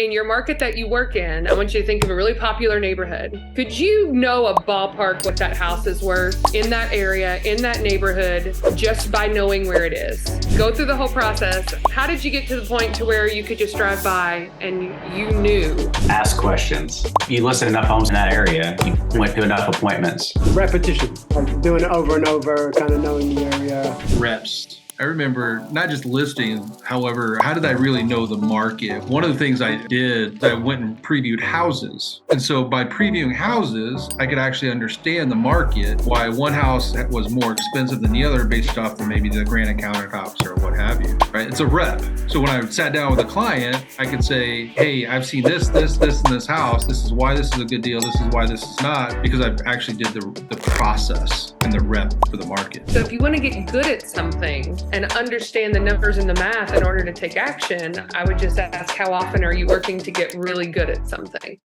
In your market that you work in, I want you to think of a really popular neighborhood. Could you know a ballpark what that house is worth in that area, in that neighborhood, just by knowing where it is? Go through the whole process. How did you get to the point to where you could just drive by and you knew? Ask questions. You listed enough homes in that area. You went to enough appointments. Repetition, like doing it over and over, kind of knowing the area. Reps. I remember not just listing, however, how did I really know the market? One of the things I did, I went and previewed houses. And so by previewing houses, I could actually understand the market, why one house was more expensive than the other based off of maybe the granite countertops or what have you, right? It's a rep. So when I sat down with a client, I could say, hey, I've seen this, in this house. This is why this is a good deal. This is why this is not, because I've actually did the process and the rep for the market. So if you want to get good at something and understand the numbers and the math in order to take action, I would just ask, how often are you working to get really good at something?